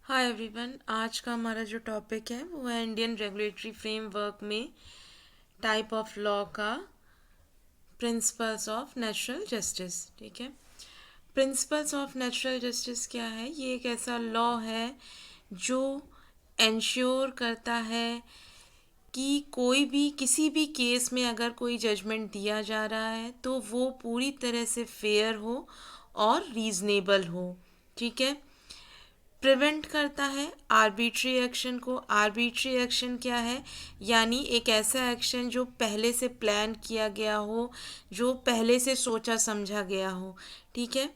Hi everyone. आज का हमारा जो टॉपिक है वो है इंडियन रेगुलेटरी फ्रेमवर्क में टाइप ऑफ लॉ का प्रिंसिपल्स ऑफ नेचुरल जस्टिस। ठीक है, प्रिंसिपल्स ऑफ नेचुरल जस्टिस क्या है? ये एक ऐसा लॉ है जो इंश्योर करता है कि कोई भी किसी भी केस में अगर कोई जजमेंट दिया जा रहा है तो वो पूरी तरह से फेयर हो और रीजनेबल हो। ठीक है, प्रिवेंट करता है आर्बिट्री एक्शन को। आर्बिट्री एक्शन क्या है? यानी एक ऐसा एक्शन जो पहले से प्लान किया गया हो, जो पहले से सोचा समझा गया हो। ठीक है,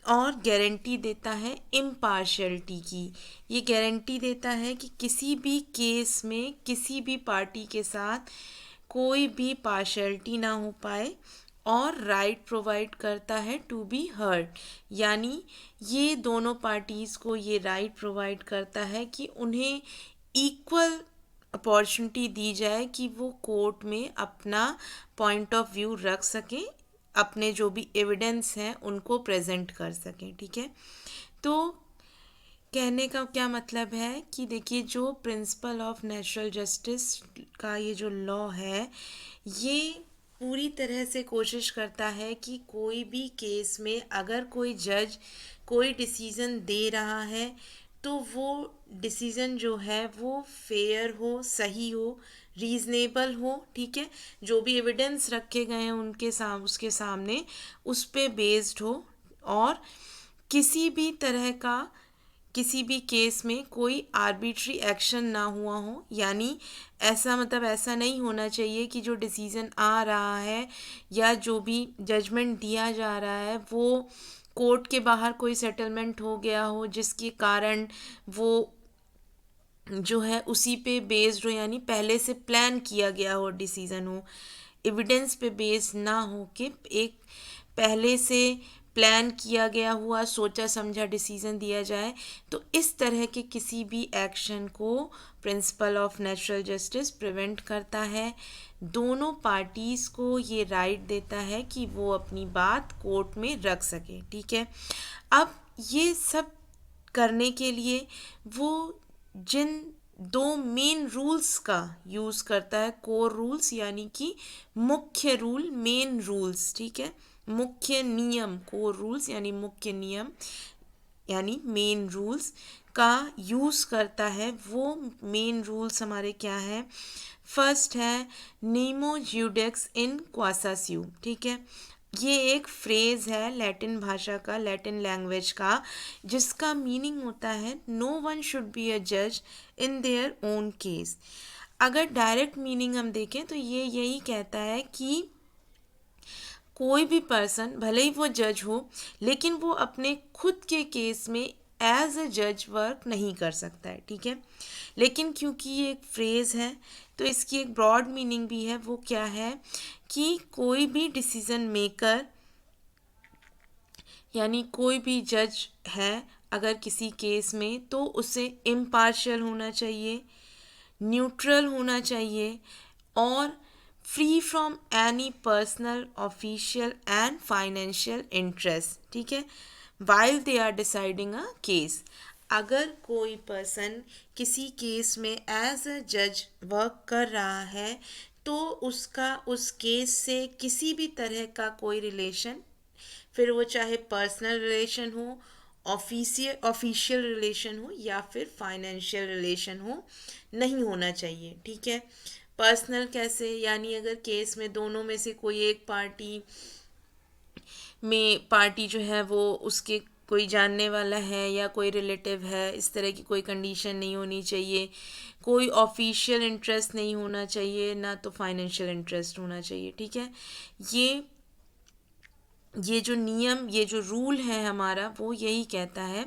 और गारंटी देता है इम्पार्शियलिटी की। ये गारंटी देता है कि किसी भी केस में किसी भी पार्टी के साथ कोई भी पार्शियलिटी ना हो पाए, और राइट प्रोवाइड करता है टू बी हर्ड। यानी ये दोनों पार्टीज़ को ये राइट प्रोवाइड करता है कि उन्हें इक्वल अपॉर्चुनिटी दी जाए कि वो कोर्ट में अपना पॉइंट ऑफ व्यू रख सकें, अपने जो भी एविडेंस हैं उनको प्रेजेंट कर सकें। ठीक है, तो कहने का क्या मतलब है कि देखिए, जो प्रिंसिपल ऑफ नेचुरल जस्टिस का ये जो लॉ है, ये पूरी तरह से कोशिश करता है कि कोई भी केस में अगर कोई जज कोई डिसीज़न दे रहा है तो वो डिसीज़न जो है वो फेयर हो, सही हो, रीज़नेबल हो। ठीक है, जो भी एविडेंस रखे गए हैं उसके सामने उस पे बेस्ड हो, और किसी भी तरह का किसी भी केस में कोई आर्बिट्री एक्शन ना हुआ हो। यानी ऐसा मतलब ऐसा नहीं होना चाहिए कि जो डिसीज़न आ रहा है या जो भी जजमेंट दिया जा रहा है वो कोर्ट के बाहर कोई सेटलमेंट हो गया हो जिसके कारण वो जो है उसी पे बेस्ड हो, यानी पहले से प्लान किया गया हो डिसीज़न हो, एविडेंस पे बेस्ड ना हो कि एक पहले से प्लान किया गया हुआ सोचा समझा डिसीज़न दिया जाए। तो इस तरह के किसी भी एक्शन को principle of natural justice prevent करता है। दोनों पार्टीज़ को ये राइट देता है कि वो अपनी बात कोर्ट में रख सके। ठीक है, अब ये सब करने के लिए वो जिन दो मेन रूल्स का यूज़ करता है, कोर रूल्स यानी कि मुख्य रूल, मेन रूल्स। ठीक है, मुख्य नियम, कोर रूल्स यानी मुख्य नियम यानी मेन रूल्स का यूज़ करता है। वो मेन रूल्स हमारे क्या है? फर्स्ट है नीमो ज्यूडेक्स इन क्वासास्यू। ठीक है, ये एक फ्रेज़ है लैटिन भाषा का, लैटिन लैंग्वेज का, जिसका मीनिंग होता है no one should be a जज इन देयर ओन केस। अगर डायरेक्ट मीनिंग हम देखें तो ये यही कहता है कि कोई भी पर्सन भले ही वो जज हो लेकिन वो अपने खुद के केस में एज अ जज वर्क नहीं कर सकता है। ठीक है, लेकिन क्योंकि ये एक फ्रेज़ है तो इसकी एक ब्रॉड मीनिंग भी है। वो क्या है कि कोई भी डिसीज़न मेकर यानी कोई भी जज है अगर किसी केस में, तो उसे इम्पार्शियल होना चाहिए, न्यूट्रल होना चाहिए, और free from any personal, official and financial interest. ठीक है, while they are deciding a case. अगर कोई पर्सन किसी केस में एज अ जज वर्क कर रहा है तो उसका उस केस से किसी भी तरह का कोई रिलेशन, फिर वो चाहे पर्सनल रिलेशन हो, ऑफिशियल रिलेशन हो या फिर फाइनेंशियल रिलेशन हो, नहीं होना चाहिए। ठीक है, पर्सनल कैसे? यानी अगर केस में दोनों में से कोई एक पार्टी जो है वो उसके कोई जानने वाला है या कोई रिलेटिव है, इस तरह की कोई कंडीशन नहीं होनी चाहिए। कोई ऑफिशियल इंटरेस्ट नहीं होना चाहिए, ना तो फाइनेंशियल इंटरेस्ट होना चाहिए। ठीक है, ये ये जो नियम, ये जो रूल है हमारा, वो यही कहता है।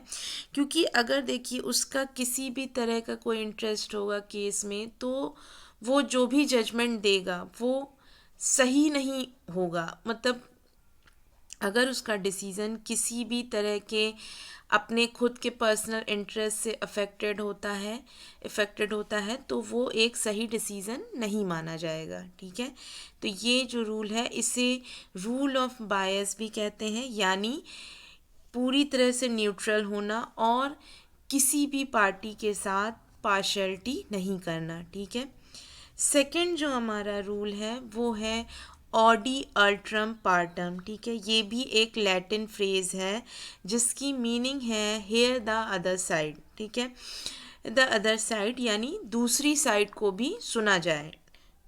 क्योंकि अगर देखिए उसका किसी भी तरह का कोई इंटरेस्ट होगा केस में तो वो जो भी जजमेंट देगा वो सही नहीं होगा। मतलब अगर उसका डिसीज़न किसी भी तरह के अपने खुद के पर्सनल इंटरेस्ट से अफेक्टेड होता है तो वो एक सही डिसीज़न नहीं माना जाएगा। ठीक है, तो ये जो रूल है इसे रूल ऑफ बायस भी कहते हैं, यानी पूरी तरह से न्यूट्रल होना और किसी भी पार्टी के साथ पार्शियलिटी नहीं करना, ठीक है। सेकंड जो हमारा रूल है वो है ऑडी अल्ट्रम पार्टम, ठीक है। ये भी एक लैटिन फ्रेज है जिसकी मीनिंग है हेयर द अदर साइड, ठीक है। द अदर साइड यानी दूसरी साइड को भी सुना जाए,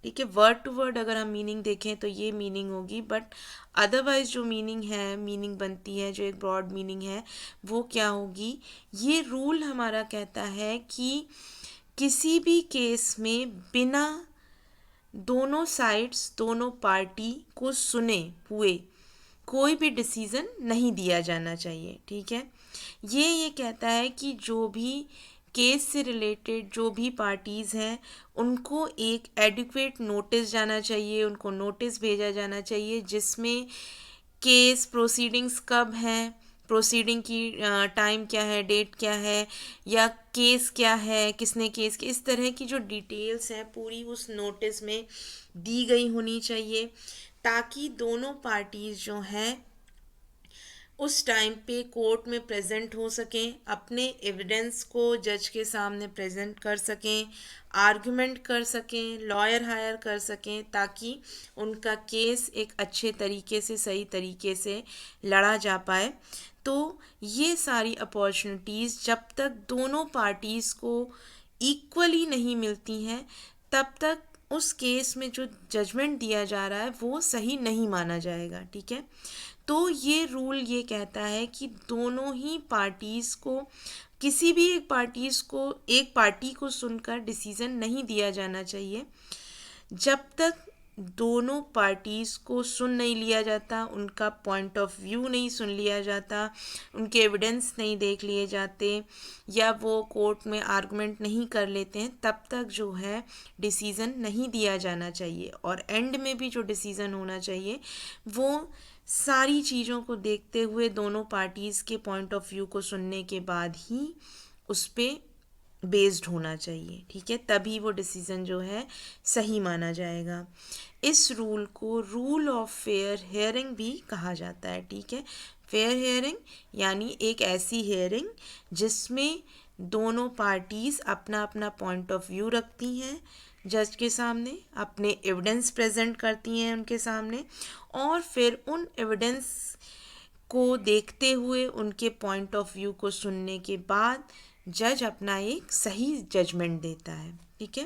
ठीक है। वर्ड टू वर्ड अगर हम मीनिंग देखें तो ये मीनिंग होगी, बट अदरवाइज जो मीनिंग है, मीनिंग बनती है, जो एक ब्रॉड मीनिंग है वो क्या होगी। ये रूल हमारा कहता है कि किसी भी केस में बिना दोनों साइड्स, दोनों पार्टी को सुने हुए कोई भी डिसीज़न नहीं दिया जाना चाहिए, ठीक है। ये कहता है कि जो भी केस से रिलेटेड जो भी पार्टीज़ हैं उनको एक एडिक्वेट नोटिस जाना चाहिए, उनको नोटिस भेजा जाना चाहिए जिसमें केस प्रोसीडिंग्स कब हैं, प्रोसीडिंग की टाइम क्या है, डेट क्या है, या केस क्या है, किसने केस की, इस तरह की जो डिटेल्स हैं पूरी उस नोटिस में दी गई होनी चाहिए, ताकि दोनों पार्टीज़ जो हैं उस टाइम पे कोर्ट में प्रेजेंट हो सकें, अपने एविडेंस को जज के सामने प्रेजेंट कर सकें, आर्गुमेंट कर सकें, लॉयर हायर कर सकें, ताकि उनका केस एक अच्छे तरीके से, सही तरीके से लड़ा जा पाए। तो ये सारी अपॉर्चुनिटीज़ जब तक दोनों पार्टीज़ को इक्वली नहीं मिलती हैं तब तक उस केस में जो जजमेंट दिया जा रहा है वो सही नहीं माना जाएगा, ठीक है। तो ये रूल ये कहता है कि दोनों ही पार्टीज़ को, किसी भी एक पार्टी को सुनकर डिसीज़न नहीं दिया जाना चाहिए जब तक दोनों पार्टीज़ को सुन नहीं लिया जाता, उनका पॉइंट ऑफ व्यू नहीं सुन लिया जाता, उनके एविडेंस नहीं देख लिए जाते, या वो कोर्ट में आर्गुमेंट नहीं कर लेते हैं, तब तक जो है डिसीज़न नहीं दिया जाना चाहिए। और एंड में भी जो डिसीज़न होना चाहिए वो सारी चीज़ों को देखते हुए, दोनों पार्टीज़ के पॉइंट ऑफ व्यू को सुनने के बाद ही उस पर बेस्ड होना चाहिए, ठीक है। तभी वो डिसीज़न जो है सही माना जाएगा। इस रूल को रूल ऑफ फेयर हेयरिंग भी कहा जाता है, ठीक है। फेयर हेयरिंग यानी एक ऐसी हेयरिंग जिसमें दोनों पार्टीज़ अपना अपना पॉइंट ऑफ व्यू रखती हैं जज के सामने, अपने एविडेंस प्रेजेंट करती हैं उनके सामने, और फिर उन एविडेंस को देखते हुए, उनके पॉइंट ऑफ व्यू को सुनने के बाद जज अपना एक सही जजमेंट देता है, ठीक है।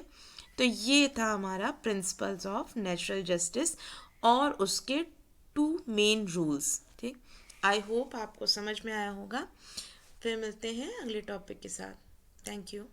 तो ये था हमारा प्रिंसिपल्स ऑफ नेचुरल जस्टिस और उसके 2 मेन रूल्स, ठीक। आई होप आपको समझ में आया होगा। फिर मिलते हैं अगले टॉपिक के साथ। Thank you.